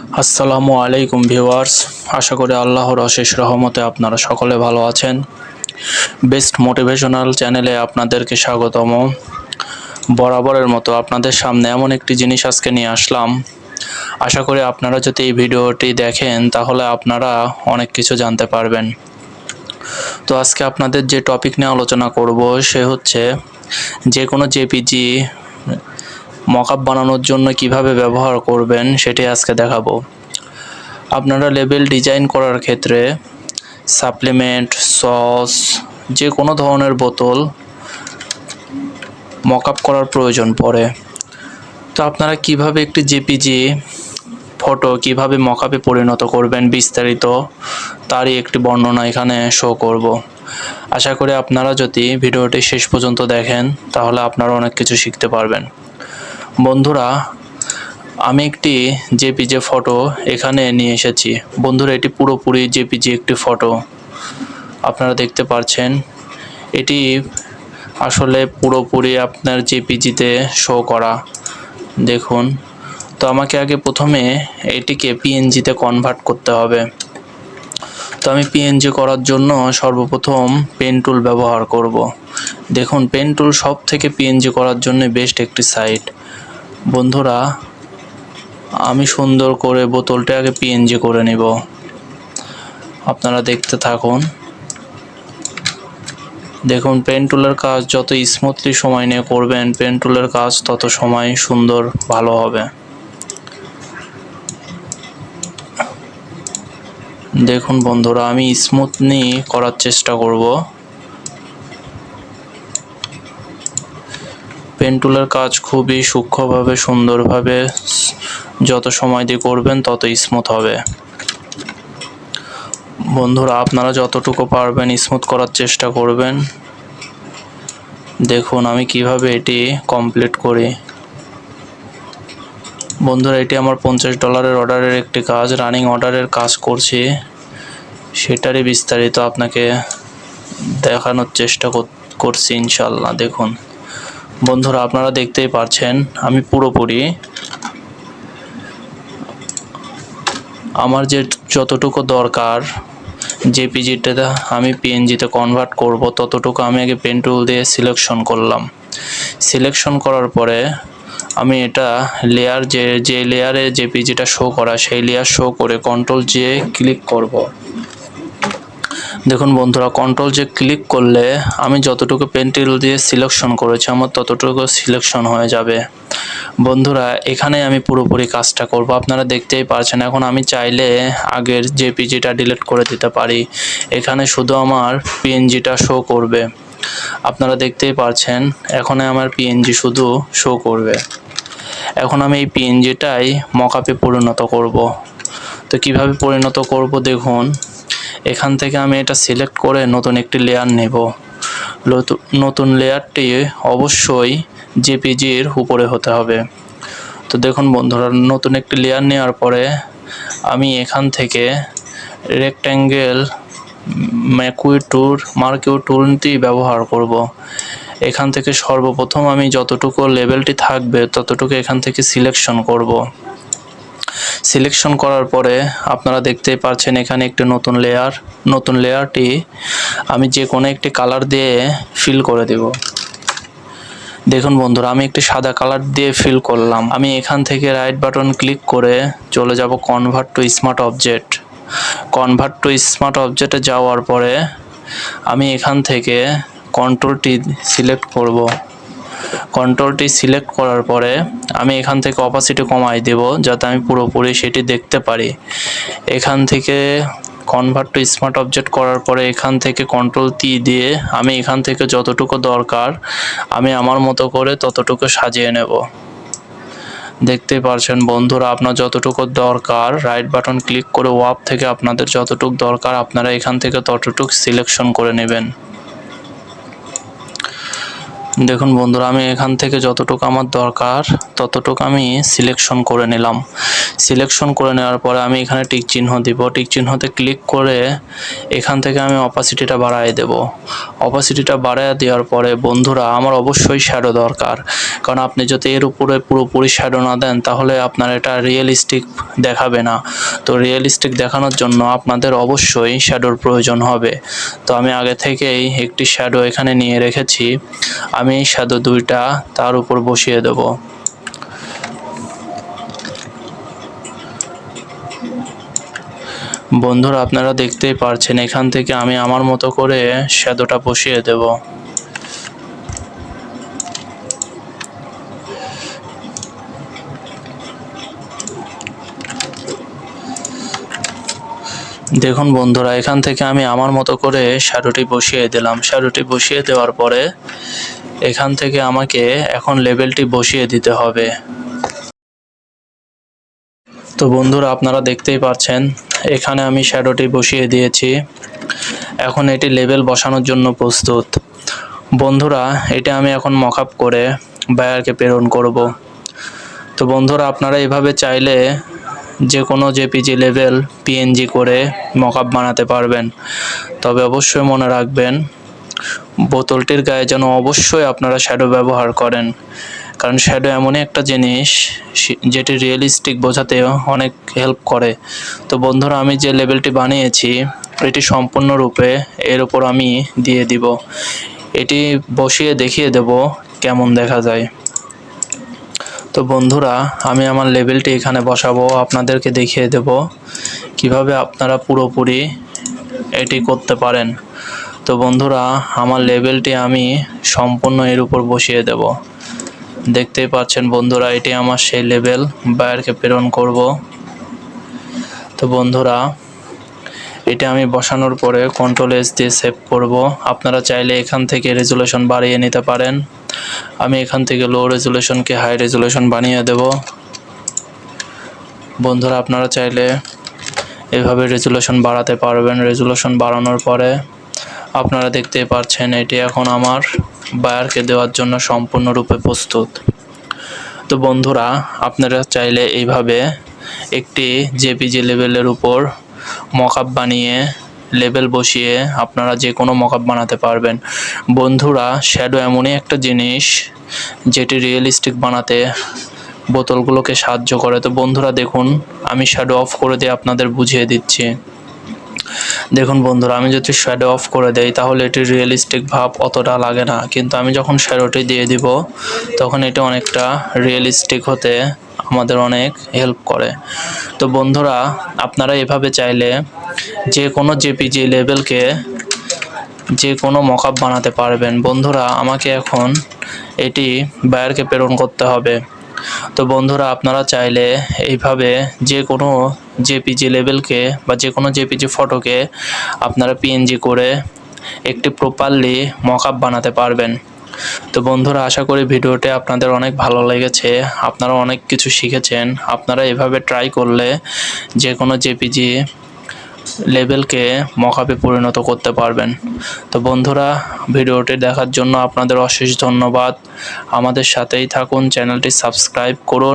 আসসালামু আলাইকুম ভিউয়ার্স, আশা করি আল্লাহর অশেষ রহমতে আপনারা সকলে ভালো আছেন। বেস্ট মোটিভেশনাল চ্যানেলে আপনাদেরকে স্বাগতম। বরাবরের মতো আপনাদের সামনে এমন একটি জিনিস আজকে নিয়ে আসলাম। আশা করি আপনারা যদি এই ভিডিওটি দেখেন তাহলে আপনারা অনেক কিছু জানতে পারবেন। তো আজকে আপনাদের যে টপিক নিয়ে আলোচনা করব সে হচ্ছে যে কোনো জেপিজি মকআপ বানানোর জন্য কিভাবে ব্যবহার করবেন সেটি আজকে দেখাবো। আপনারা লেবেল ডিজাইন করার ক্ষেত্রে সাপ্লিমেন্ট, সস, যে কোনো ধরনের বোতল মকআপ করার প্রয়োজন পড়ে। তো আপনারা কিভাবে একটি জেপিজি ফটো কিভাবে মকআপে পরিণত করবেন বিস্তারিত তারই একটি বর্ণনা এখানে শো করব। আশা করি আপনারা যদি ভিডিওটি শেষ পর্যন্ত দেখেন তাহলে আপনারা অনেক কিছু শিখতে পারবেন। বন্ধুরা, আমি একটি জেপিজি ফটো এখানে নিয়ে এসেছি। বন্ধুরা, এটি পুরোপুরি জেপিজি একটি ফটো আপনারা দেখতে পাচ্ছেন। এটি আসলে পুরোপুরি আপনার জেপিজিতে শো করা। দেখুন, তো আমাকে আগে প্রথমে এটিকে পিএনজিতে কনভার্ট করতে হবে। তো আমি পিএনজি করার জন্য সর্বপ্রথম পেন টুল ব্যবহার করব। দেখুন, পেন টুল সব থেকে পিএনজি করার জন্য বেস্ট একটি সাইট। বন্ধুরা, আমি সুন্দর করে বোতলটা আগে পিএনজি করে নিব। আপনারা দেখতে থাকুন। দেখুন, পেন টুলের কাজ যত স্মুথলি সময় নিয়ে করবেন পেন টুলের কাজ তত সময় সুন্দর ভালো হবে। দেখুন বন্ধুরা, আমি স্মুথলি করার চেষ্টা করব। পেন টুলের কাজ খুবই সূক্ষ্মভাবে সুন্দরভাবে যত সময় দিয়ে করবেন তত স্মুথ হবে। বন্ধুরা, আপনারা যতটুকু পারবেন স্মুথ করার চেষ্টা করবেন। দেখুন আমি কিভাবে এটি কমপ্লিট করি। বন্ধুরা, এটি আমার $50 অর্ডারের একটি কাজ, রানিং অর্ডারের কাজ করছি, সেটারই বিস্তারিত আপনাকে দেখানোর চেষ্টা করছি ইনশাল্লাহ। দেখুন বন্ধুরা, আপনারা দেখতেই পাচ্ছেন আমি পুরোপুরি আমার যে যতটুকু দরকার জেপিজিটা আমি পিএনজিতে কনভার্ট করব ততটুকু আমি আগে পেন টুল দিয়ে সিলেকশন করলাম। সিলেকশন করার পরে আমি এটা লেয়ার যে লেয়ারে জেপিজিটা শো করা সেই লেয়ার শো করে কন্ট্রোল জে ক্লিক করব। দেখুন বন্ধুরা, কন্ট্রোল জে ক্লিক করলে আমি যতটুকু পেন টুল দিয়ে সিলেকশন করেছি আমার ততটুকু সিলেকশন হয়ে যাবে। বন্ধুরা, এখানে আমি পুরোপুরি কাজটা করব। আপনারা দেখতেই পারছেন এখন আমি চাইলে আগের জেপিজিটা ডিলিট করে দিতে পারি। এখানে শুধু আমার পিএনজিটা শো করবে। আপনারা দেখতেই পারছেন এখন আমার পিএনজি শুধু শো করবে। এখন আমি এই পিএনজিটাই মকআপে পরিণত করব। তো কিভাবে পরিণত করব দেখুন, এখান থেকে আমি এটা সিলেক্ট করে নতুন একটি লেয়ার নেব। নতুন লেয়ারটি অবশ্যই জেপিজির উপরে হতে হবে। তো দেখুন বন্ধুরা, নতুন একটি লেয়ার নেওয়ার পরে আমি এখান থেকে রেক্ট্যাঙ্গেল মার্কিউ টুলটি ব্যবহার করব। এখান থেকে সর্বপ্রথম আমি যতটুকু লেভেলটি থাকবে ততটুকু এখান থেকে সিলেকশন করব। সিলেকশন করার পরে আপনারা দেখতেই পাচ্ছেন এখানে একটি নতুন লেয়ারটি আমি যে কোনো একটি কালার দিয়ে ফিল করে দেব। দেখুন বন্ধুরা, আমি একটি সাদা কালার দিয়ে ফিল করলাম। আমি এখান থেকে রাইট বাটন ক্লিক করে চলে যাব convert to smart object. Convert to smart অবজেক্টে যাওয়ার পরে আমি এখান থেকে কন্ট্রোলটি সিলেক্ট করব। কন্ট্রোলটি সিলেক্ট করার পরে আমি এখান থেকে অপাসিটি কমাই দেব যাতে আমি পুরোপুরি সেটি দেখতে পারি। এখান থেকে কনভার্ট টু স্মার্ট অবজেক্ট করার পরে এখান থেকে কন্ট্রোল টি দিয়ে আমি এখান থেকে যতটুকু দরকার আমি আমার মতো করে ততটুকু সাজিয়ে নেব। দেখতেই পারছেন বন্ধুরা, আপনার যতটুকু দরকার রাইট বাটন ক্লিক করে ওয়াপ থেকে আপনাদের যতটুকু দরকার আপনারা এখান থেকে ততটুকু সিলেকশন করে নেবেন। দেখুন বন্ধুরা, আমি এখান থেকে যতটুকু আমার দরকার ততটুকু আমি সিলেকশন করে নিলাম। সিলেকশন করে নেওয়ার পরে আমি এখানে টিক চিহ্ন দিব। টিক চিহ্নতে ক্লিক করে এখান থেকে আমি অপাসিটিটা বাড়ায় দেব। অপাসিটিটা বাড়ায় দেওয়ার পরে বন্ধুরা, আমার অবশ্যই শ্যাডো দরকার, কারণ আপনি যদি এর উপরে পুরোপুরি শ্যাডো না দেন তাহলে আপনার এটা রিয়েলিস্টিক দেখাবে না। তো রিয়েলিস্টিক দেখানোর জন্য আপনাদের অবশ্যই শ্যাডোর প্রয়োজন হবে। তো আমি আগে থেকেই একটি শ্যাডো এখানে নিয়ে রেখেছি। আমি এই শ্যাডো দুইটা তার উপর বসিয়ে দেব। বন্ধুরা, আপনারা দেখতেই পারছেন এখান থেকে আমি আমার মতো করে শ্যাডোটা বসিয়ে দেব। দেখুন বন্ধুরা, এখান থেকে আমি আমার মতো করে শ্যাডোটি বসিয়ে দিলাম। শ্যাডোটি বসিয়ে দেওয়ার পরে এখান থেকে আমাকে এখন লেবেলটি বসিয়ে দিতে হবে। তো বন্ধুরা, আপনারা দেখতেই পাচ্ছেন এখানে আমি শ্যাডোটি বসিয়ে দিয়েছি। এখন এটি লেবেল বসানোর জন্য প্রস্তুত। বন্ধুরা, এটা আমি এখন মকআপ করে বায়ারকে প্রেরণ করব। তো বন্ধুরা, আপনারা এভাবে চাইলে যে কোনো জেপিজি লেভেল পিএনজি করে মকআপ বানাতে পারবেন। তবে অবশ্যই মনে রাখবেন বোতলটির গায়ে যেন অবশ্যই আপনারা শ্যাডো ব্যবহার করেন, কারণ শ্যাডো এমনই একটা জিনিস যেটি রিয়েলিস্টিক বোঝাতে অনেক হেল্প করে। তো বন্ধুরা, আমি যে লেভেলটি বানিয়েছি এটি সম্পূর্ণরূপে এর উপর আমি দিয়ে দিব। এটি বসিয়ে দেখিয়ে দেব কেমন দেখা যায়। তো বন্ধুরা, আমি আমার লেবেলটি এখানে বসাবো, আপনাদেরকে দেখিয়ে দেব কিভাবে আপনারা পুরোপুরি এটি করতে পারেন। তো বন্ধুরা, আমার লেবেলটি আমি সম্পূর্ণ এর উপর বসিয়ে দেব। দেখতেই পাচ্ছেন বন্ধুরা, এটি আমার সেই লেবেল, বায়ারকে প্রেরণ করব। তো বন্ধুরা, এটা আমি বসানোর পরে কন্ট্রোল-S দিয়ে সেভ করব। আপনারা চাইলে এখান থেকে রেজুলেশন বাড়িয়ে নিতে পারেন। আমি এখান থেকে লো রেজুলেশনকে হাই রেজুলেশন বানিয়ে দেব। বন্ধুরা, আপনারা চাইলে এভাবে রেজুলেশন বাড়াতে পারবেন। রেজুলেশন বাড়ানোর পরে আপনারা দেখতেই পাচ্ছেন এটি এখন আমার বায়ারকে দেওয়ার জন্য সম্পূর্ণরূপে প্রস্তুত। তো বন্ধুরা, আপনারা চাইলে এইভাবে একটি জেপিজি লেভেলের উপর মকআপ বানিয়ে লেবেল বসিয়ে আপনারা যে কোনো মকআপ বানাতে পারবেন। বন্ধুরা, শ্যাডো এমনই একটা জিনিস যেটি রিয়েলিস্টিক বানাতে বোতলগুলোকে সাহায্য করে। তো বন্ধুরা দেখুন, আমি শ্যাডো অফ করে দিয়ে আপনাদের বুঝিয়ে দিচ্ছি। দেখুন বন্ধুরা, আমি যদি শ্যাডো অফ করে দেই তাহলে এটির রিয়েলিস্টিক ভাব অতটা লাগে না, কিন্তু আমি যখন শ্যাডোটি দিয়ে দিব তখন এটা অনেকটা রিয়েলিস্টিক হতে আমাদের অনেক হেল্প করে। তো বন্ধুরা, আপনারা এভাবে চাইলে যে কোনো জেপিজি লেভেলকে যে কোনো মকআপ বানাতে পারবেন। বন্ধুরা, আমাকে এখন এটি বায়ারকে প্রেরণ করতে হবে। তো বন্ধুরা, আপনারা চাইলে এইভাবে যে কোনো জেপিজি লেভেলকে বা যে কোনো জেপিজি ফটোকে আপনারা পিএনজি করে একটি প্রপারলি মকআপ বানাতে পারবেন। তো বন্ধুরা, আশা করি ভিডিওটি আপনাদের অনেক ভালো লেগেছে, আপনারা অনেক কিছু শিখেছেন। আপনারা এভাবে ট্রাই করলে যে কোনো জেপিজি লেভেলকে মকআপে পরিণত করতে পারবেন। তো বন্ধুরা, ভিডিওটি দেখার জন্য আপনাদের অশেষ ধন্যবাদ। আমাদের সাথেই থাকুন, চ্যানেলটি সাবস্ক্রাইব করুন।